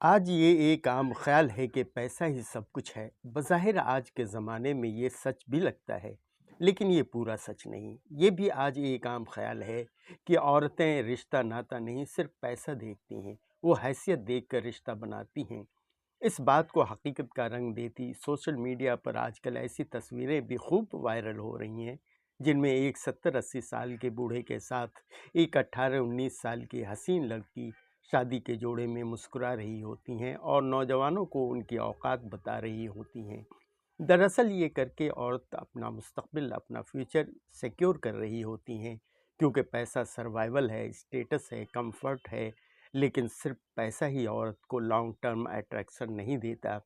आज ये एक आम ख्याल है कि पैसा ही सब कुछ है। बज़ाहिर आज के ज़माने में ये सच भी लगता है, लेकिन ये पूरा सच नहीं। ये भी आज एक आम ख्याल है कि औरतें रिश्ता नाता नहीं सिर्फ पैसा देखती हैं, वो हैसियत देखकर रिश्ता बनाती हैं। इस बात को हकीकत का रंग देती सोशल मीडिया पर आजकल ऐसी तस्वीरें भी खूब वायरल हो रही हैं, जिनमें एक 70-80 साल के बूढ़े के साथ एक 18-19 साल की हसीन लड़की शादी के जोड़े में मुस्कुरा रही होती हैं और नौजवानों को उनकी औकात बता रही होती हैं। दरअसल ये करके औरत अपना मुस्तकबिल, अपना फ्यूचर सिक्योर कर रही होती हैं, क्योंकि पैसा सर्वाइवल है, स्टेटस है, कंफर्ट है। लेकिन सिर्फ पैसा ही औरत को लॉन्ग टर्म अट्रैक्शन नहीं देता,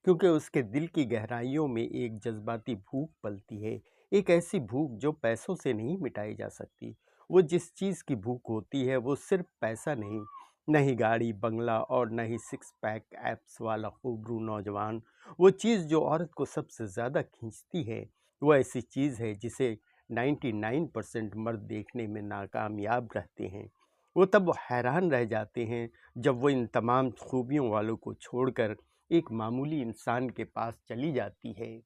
क्योंकि उसके दिल की गहराइयों में एक जज्बाती भूख पलती है, एक ऐसी भूख जो पैसों से नहीं मिटाई जा सकती। वो जिस चीज़ की भूख होती है वो सिर्फ पैसा नहीं, न ही गाड़ी बंगला और न ही सिक्स पैक एप्स वाला खूबरू नौजवान। वो चीज़ जो औरत को सबसे ज़्यादा खींचती है, वो ऐसी चीज़ है जिसे 99% मर्द देखने में नाकामयाब रहते हैं। वो तब हैरान रह जाते हैं जब वो इन तमाम खूबियों वालों को छोड़कर एक मामूली इंसान के पास चली जाती है,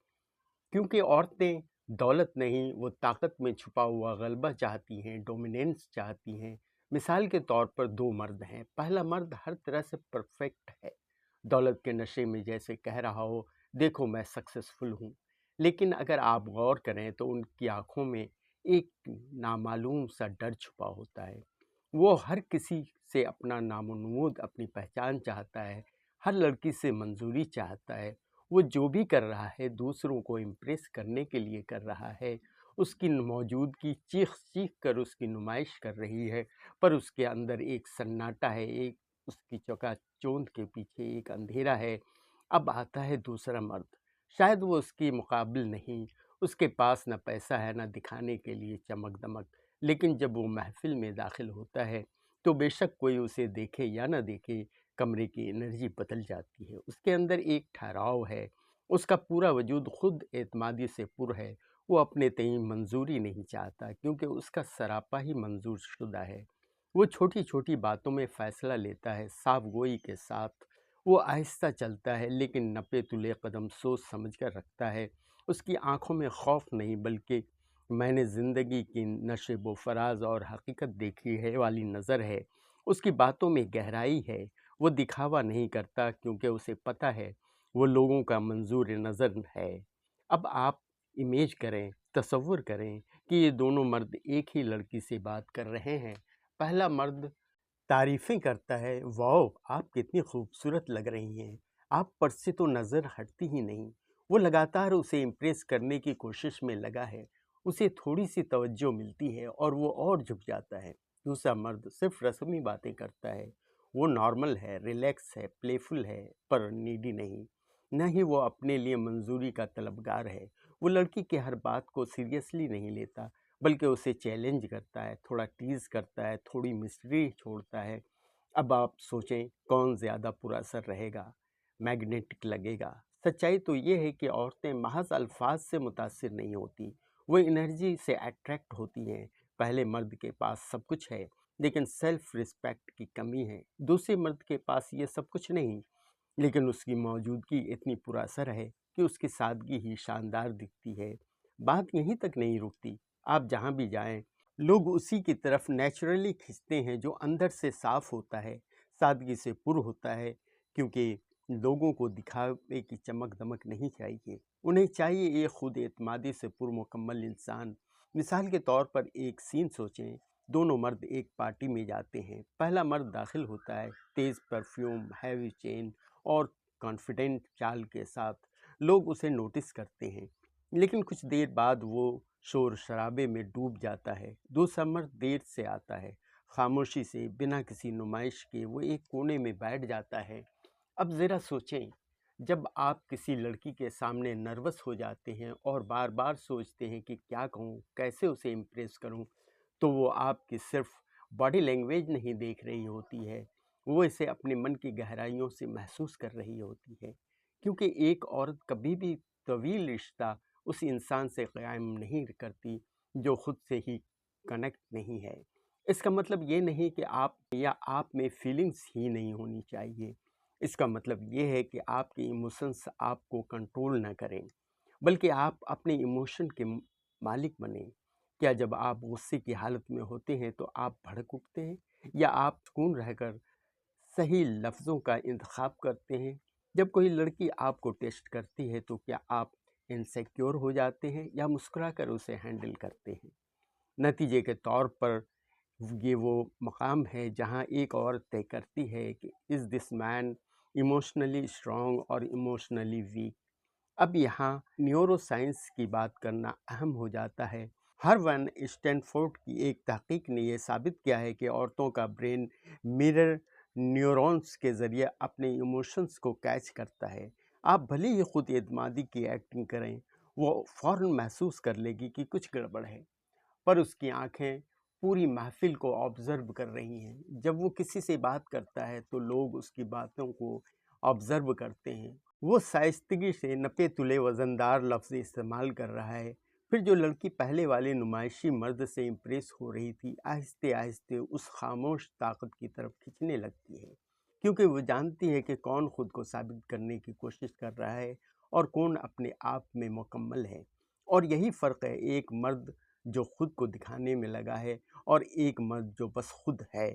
क्योंकि औरतें दौलत नहीं, वो ताकत में छुपा हुआ गलबा चाहती हैं, डोमिनेंस चाहती हैं। मिसाल के तौर पर दो मर्द हैं। पहला मर्द हर तरह से परफेक्ट है, दौलत के नशे में जैसे कह रहा हो, देखो मैं सक्सेसफुल हूँ। लेकिन अगर आप गौर करें तो उनकी आंखों में एक नामालूम सा डर छुपा होता है। वो हर किसी से अपना नामो-नमूद, अपनी पहचान चाहता है, हर लड़की से मंजूरी चाहता है। वो जो भी कर रहा है दूसरों को इम्प्रेस करने के लिए कर रहा है। उसकी मौजूदगी चीख-चीख कर उसकी नुमाइश कर रही है, पर उसके अंदर एक सन्नाटा है, एक उसकी चकाचौंध के पीछे एक अंधेरा है। अब आता है दूसरा मर्द। शायद वो उसकी मुकाबिल नहीं, उसके पास न पैसा है, न दिखाने के लिए चमक-दमक। लेकिन जब वो महफ़िल में दाखिल होता है, तो बेशक कोई उसे देखे या न देखे, कमरे की एनर्जी बदल जाती है। उसके अंदर एक ठहराव है, उसका पूरा वजूद खुद एतमादी से पुर है। वो अपने तईं मंजूरी नहीं चाहता, क्योंकि उसका सरापा ही मंजूर शुदा है। वो छोटी-छोटी बातों में फ़ैसला लेता है, साफ़ गोई के साथ। वो आहिस्ता चलता है, लेकिन नपे-तुले कदम सोच समझ कर रखता है। उसकी आँखों में खौफ़ नहीं, बल्कि मैंने ज़िंदगी की नशेब व फ़राज़ और हकीकत देखी है वाली नज़र है। उसकी बातों में गहराई है। वो दिखावा नहीं करता, क्योंकि उसे पता है वो लोगों का मंजूर नज़र है। अब आप इमेज करें, तसव्वुर करें कि ये दोनों मर्द एक ही लड़की से बात कर रहे हैं। पहला मर्द तारीफ़ें करता है, वाओ! आप कितनी खूबसूरत लग रही हैं, आप पर से तो नज़र हटती ही नहीं। वो लगातार उसे इम्प्रेस करने की कोशिश में लगा है। उसे थोड़ी-सी तवज्जो मिलती है और वो और झुक जाता है। दूसरा मर्द सिर्फ़ रस्मी बातें करता है। वो नॉर्मल है, रिलैक्स है, प्लेफुल है, पर नीडी नहीं। न ही वो अपने लिए मंजूरी का तलबगार है। वो लड़की की हर बात को सीरियसली नहीं लेता, बल्कि उसे चैलेंज करता है, थोड़ा टीज़ करता है, थोड़ी मिस्ट्री छोड़ता है। अब आप सोचें कौन ज़्यादा पुरअसर असर रहेगा, मैग्नेटिक लगेगा। सच्चाई तो ये है कि औरतें महज़ अल्फाज से मुतासिर नहीं होती, वो एनर्जी से अट्रैक्ट होती हैं। पहले मर्द के पास सब कुछ है, लेकिन सेल्फ रिस्पेक्ट की कमी है। दूसरे मर्द के पास ये सब कुछ नहीं, लेकिन उसकी मौजूदगी इतनी पुरअसर है कि उसकी सादगी ही शानदार दिखती है। बात यहीं तक नहीं रुकती। आप जहाँ भी जाएं, लोग उसी की तरफ नेचुरली खिंचते हैं जो अंदर से साफ होता है, सादगी से पुर होता है, क्योंकि लोगों को दिखावे की चमक दमक नहीं चाहिए। उन्हें चाहिए एक खुद एतमादी से पुरमुकम्मल इंसान। मिसाल के तौर पर एक सीन सोचें। दोनों मर्द एक पार्टी में जाते हैं। पहला मर्द दाखिल होता है, तेज़ परफ्यूम, हैवी चेन और कॉन्फिडेंट चाल के साथ। लोग उसे नोटिस करते हैं, लेकिन कुछ देर बाद वो शोर शराबे में डूब जाता है। दूसरा मर्द देर से आता है, खामोशी से, बिना किसी नुमाइश के वो एक कोने में बैठ जाता है। अब ज़रा सोचें, जब आप किसी लड़की के सामने नर्वस हो जाते हैं और बार बार सोचते हैं कि क्या कहूँ, कैसे उसे इम्प्रेस करूँ, तो वो आपकी सिर्फ बॉडी लैंग्वेज नहीं देख रही होती है, वो इसे अपने मन की गहराइयों से महसूस कर रही होती है। क्योंकि एक औरत कभी भी तवील रिश्ता उस इंसान से क़ायम नहीं करती जो खुद से ही कनेक्ट नहीं है। इसका मतलब ये नहीं कि आप या आप में फीलिंग्स ही नहीं होनी चाहिए। اس کا مطلب یہ ہے کہ آپ کے ایموشنس آپ کو کنٹرول نہ کریں، بلکہ آپ اپنے ایموشن کے مالک بنیں۔ کیا جب آپ غصے کی حالت میں ہوتے ہیں تو آپ بھڑک اٹھتے ہیں، یا آپ سکون رہ کر صحیح لفظوں کا انتخاب کرتے ہیں؟ جب کوئی لڑکی آپ کو ٹیسٹ کرتی ہے تو کیا آپ انسیکیور ہو جاتے ہیں، یا مسکرا کر اسے ہینڈل کرتے ہیں؟ نتیجے کے طور پر یہ وہ مقام ہے جہاں ایک عورت طے کرتی ہے کہ از دس مین ایموشنلی اسٹرانگ اور ایموشنلی ویک۔ اب یہاں نیورو سائنس کی بات کرنا اہم ہو جاتا ہے۔ ہر اسٹینفورڈ کی ایک تحقیق نے یہ ثابت کیا ہے کہ عورتوں کا برین مرر نیورونز کے ذریعے اپنے ایموشنز کو کیچ کرتا ہے۔ آپ بھلے ہی خود اعتمادی کی ایکٹنگ کریں، وہ فوراً محسوس کر لے گی کہ کچھ گڑبڑ ہے، پر اس کی آنکھیں پوری محفل کو آبزرو کر رہی ہیں۔ جب وہ کسی سے بات کرتا ہے تو لوگ اس کی باتوں کو آبزرو کرتے ہیں۔ وہ شائستگی سے نپے تلے وزندار لفظ استعمال کر رہا ہے۔ پھر جو لڑکی پہلے والے نمائشی مرد سے امپریس ہو رہی تھی، آہستہ آہستہ اس خاموش طاقت کی طرف کھنچنے لگتی ہے، کیونکہ وہ جانتی ہے کہ کون خود کو ثابت کرنے کی کوشش کر رہا ہے اور کون اپنے آپ میں مکمل ہے۔ اور یہی فرق ہے، ایک مرد جو خود کو دکھانے میں لگا ہے اور ایک مرد جو بس خود ہے۔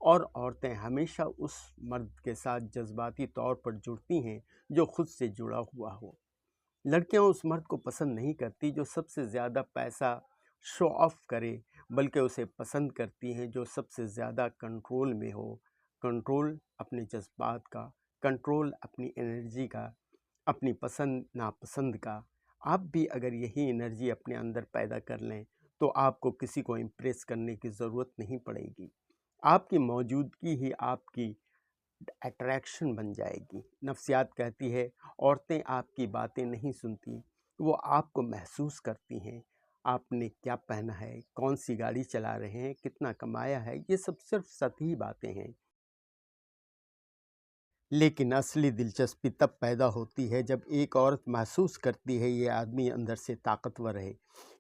اور عورتیں ہمیشہ اس مرد کے ساتھ جذباتی طور پر جڑتی ہیں جو خود سے جڑا ہوا ہو۔ لڑکیاں اس مرد کو پسند نہیں کرتی جو سب سے زیادہ پیسہ شو آف کرے، بلکہ اسے پسند کرتی ہیں جو سب سے زیادہ کنٹرول میں ہو۔ کنٹرول اپنے جذبات کا، کنٹرول اپنی انرجی کا، اپنی پسند ناپسند کا۔ آپ بھی اگر یہی انرجی اپنے اندر پیدا کر لیں تو آپ کو کسی کو امپریس کرنے کی ضرورت نہیں پڑے گی۔ آپ کی موجودگی ہی آپ کی اٹریکشن بن جائے گی۔ نفسیات کہتی ہے عورتیں آپ کی باتیں نہیں سنتی، وہ آپ کو محسوس کرتی ہیں۔ آپ نے کیا پہنا ہے، کون سی گاڑی چلا رہے ہیں، کتنا کمایا ہے، یہ سب صرف سطحی باتیں ہیں۔ لیکن اصلی دلچسپی تب پیدا ہوتی ہے جب ایک عورت محسوس کرتی ہے یہ آدمی اندر سے طاقتور ہے،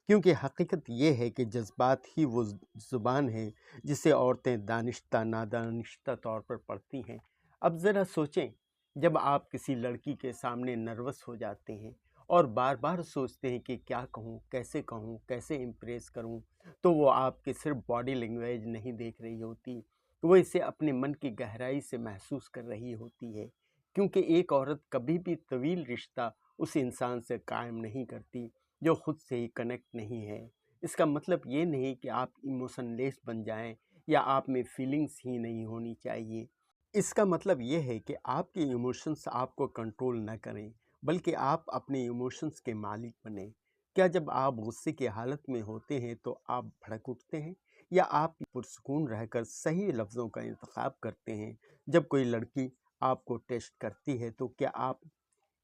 کیونکہ حقیقت یہ ہے کہ جذبات ہی وہ زبان ہے جسے عورتیں دانشتہ نادانشتہ طور پر پڑھتی ہیں۔ اب ذرا سوچیں، جب آپ کسی لڑکی کے سامنے نروس ہو جاتے ہیں اور بار بار سوچتے ہیں کہ کیا کہوں، کیسے امپریس کروں، تو وہ آپ کے صرف باڈی لینگویج نہیں دیکھ رہی ہوتی، وہ اسے اپنے من کی گہرائی سے محسوس کر رہی ہوتی ہے، کیونکہ ایک عورت کبھی بھی طویل رشتہ اس انسان سے قائم نہیں کرتی جو خود سے ہی کنیکٹ نہیں ہے۔ اس کا مطلب یہ نہیں کہ آپ ایموشن لیس بن جائیں یا آپ میں فیلنگز ہی نہیں ہونی چاہیے۔ اس کا مطلب یہ ہے کہ آپ کے ایموشنز آپ کو کنٹرول نہ کریں، بلکہ آپ اپنے ایموشنز کے مالک بنیں۔ کیا جب آپ غصے کی حالت میں ہوتے ہیں تو آپ بھڑک اٹھتے ہیں، یا آپ پرسکون رہ کر صحیح لفظوں کا انتخاب کرتے ہیں؟ جب کوئی لڑکی آپ کو ٹیسٹ کرتی ہے تو کیا آپ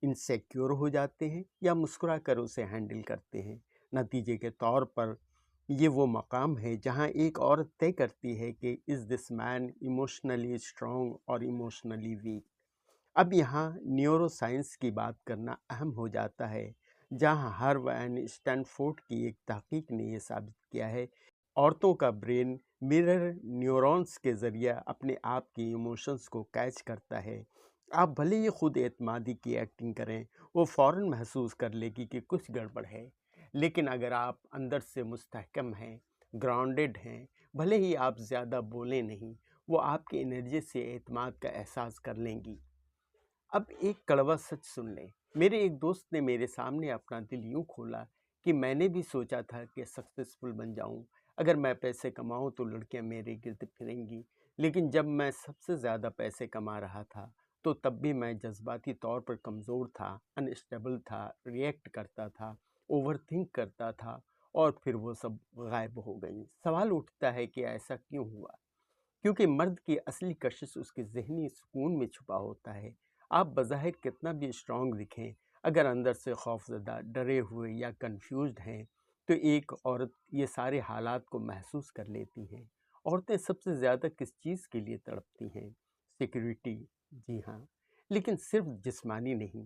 انسیکیور ہو جاتے ہیں، یا مسکرا کر اسے ہینڈل کرتے ہیں؟ نتیجے کے طور پر یہ وہ مقام ہے جہاں ایک عورت طے کرتی ہے کہ از دس مین ایموشنلی اسٹرانگ اور ایموشنلی ویک۔ اب یہاں نیورو سائنس کی بات کرنا اہم ہو جاتا ہے، جہاں اسٹینفورڈ کی ایک تحقیق نے یہ ثابت کیا ہے عورتوں کا برین مرر نیورونز کے ذریعے اپنے آپ کی ایموشنز کو کیچ کرتا ہے۔ آپ بھلے ہی خود اعتمادی کی ایکٹنگ کریں، وہ فوراً محسوس کر لے گی کہ کچھ گڑبڑ ہے، لیکن اگر آپ اندر سے مستحکم ہیں، گراؤنڈڈ ہیں، بھلے ہی آپ زیادہ بولیں نہیں، وہ آپ کی انرجی سے اعتماد کا احساس کر لیں گی۔ اب ایک کڑوا سچ سن لیں۔ میرے ایک دوست نے میرے سامنے اپنا دل یوں کھولا کہ میں نے بھی سوچا تھا کہ سکسیسفل بن جاؤں، اگر میں پیسے کماؤں تو لڑکیاں میرے گرد پھریں گی، لیکن جب میں سب سے زیادہ پیسے کما رہا تھا تو تب بھی میں جذباتی طور پر کمزور تھا، انسٹیبل تھا، ریئیکٹ کرتا تھا، اوور تھنک کرتا تھا، اور پھر وہ سب غائب ہو گئیں۔ سوال اٹھتا ہے کہ ایسا کیوں ہوا؟ کیونکہ مرد کی اصلی کشش اس کے ذہنی سکون میں چھپا ہوتا ہے۔ آپ بظاہر کتنا بھی اسٹرانگ دکھیں، اگر اندر سے خوفزدہ، ڈرے ہوئے یا کنفیوزڈ ہیں تو ایک عورت یہ سارے حالات کو محسوس کر لیتی ہیں۔ عورتیں سب سے زیادہ کس چیز کے لیے تڑپتی ہیں؟ سیکیورٹی، جی ہاں، لیکن صرف جسمانی نہیں۔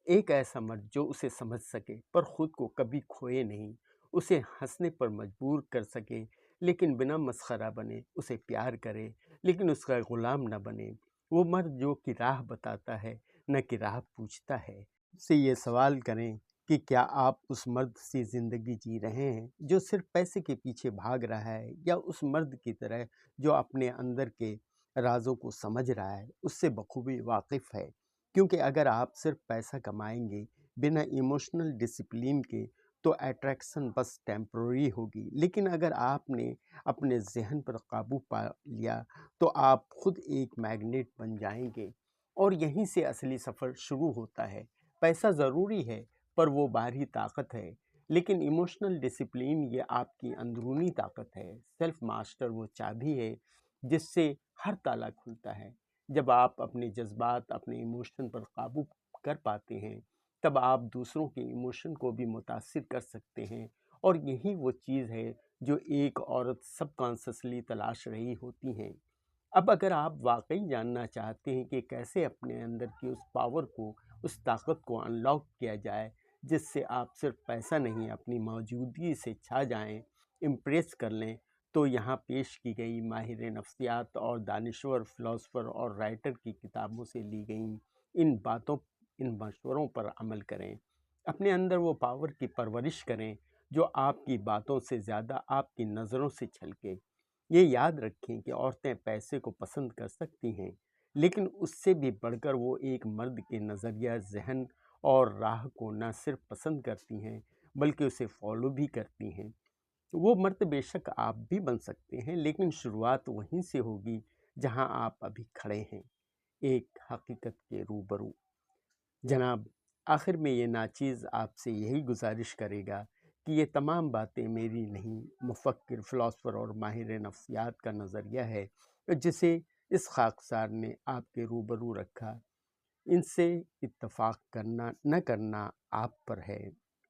ایک ایسا مرد جو اسے سمجھ سکے پر خود کو کبھی کھوئے نہیں، اسے ہنسنے پر مجبور کر سکے لیکن بنا مسخرہ بنے، اسے پیار کرے لیکن اس کا غلام نہ بنے۔ वो मर्द जो कि राह बताता है, न कि राह पूछता है। उससे ये सवाल करें कि क्या आप उस मर्द से ज़िंदगी जी रहे हैं जो सिर्फ पैसे के पीछे भाग रहा है, या उस मर्द की तरह जो अपने अंदर के राज़ों को समझ रहा है, उससे बखूबी वाकिफ़ है। क्योंकि अगर आप सिर्फ पैसा कमाएंगे बिना इमोशनल डिसिप्लिन के, तो अट्रैक्शन बस टेम्पररी होगी। लेकिन अगर आपने अपने ज़हन पर काबू पा लिया, तो आप खुद एक मैग्नेट बन जाएंगे, और यहीं से असली सफ़र शुरू होता है। पैसा ज़रूरी है, पर वो बाहरी ताकत है, लेकिन इमोशनल डिसिप्लिन ये आपकी अंदरूनी ताकत है। सेल्फ मास्टर वो चाबी है जिससे हर ताला खुलता है। जब आप अपने जज्बात, अपने इमोशन पर काबू कर पाते हैं, तब आप दूसरों के इमोशन को भी मुतासिर कर सकते हैं। और यही वो चीज़ है जो एक औरत सबकॉन्शियसली तलाश रही होती हैं। अब अगर आप वाकई जानना चाहते हैं कि कैसे अपने अंदर की उस पावर को, उस ताकत को अनलॉक किया जाए, जिससे आप सिर्फ पैसा नहीं अपनी मौजूदगी से छा जाएं, इम्प्रेस कर लें, तो यहाँ पेश की गई माहिर नफ्सियात और दानिश्वर फिलोसफर और राइटर की किताबों से ली गई इन बातों, इन मशवरों पर अमल करें। अपने अंदर वो पावर की परवरिश करें जो आपकी बातों से ज़्यादा आपकी नज़रों से छलके। ये याद रखें कि औरतें पैसे को पसंद कर सकती हैं, लेकिन उससे भी बढ़कर वो एक मर्द के नज़रिया, ज़हन और राह को न सिर्फ पसंद करती हैं, बल्कि उसे फॉलो भी करती हैं। वो मर्द बेशक आप भी बन सकते हैं, लेकिन शुरुआत वहीं से होगी जहां आप अभी खड़े हैं, एक हकीकत के रूबरू। जनाब, आखिर में ये नाचीज़ आपसे यही गुजारिश करेगा कि ये तमाम बातें मेरी नहीं, मुफक्किर, फ़िलासफ़र और माहिर नफ्सियात का नज़रिया है जिसे इस खाकसार ने आपके रूबरू रखा। इनसे इत्तफ़ाक़ करना न करना आप पर है।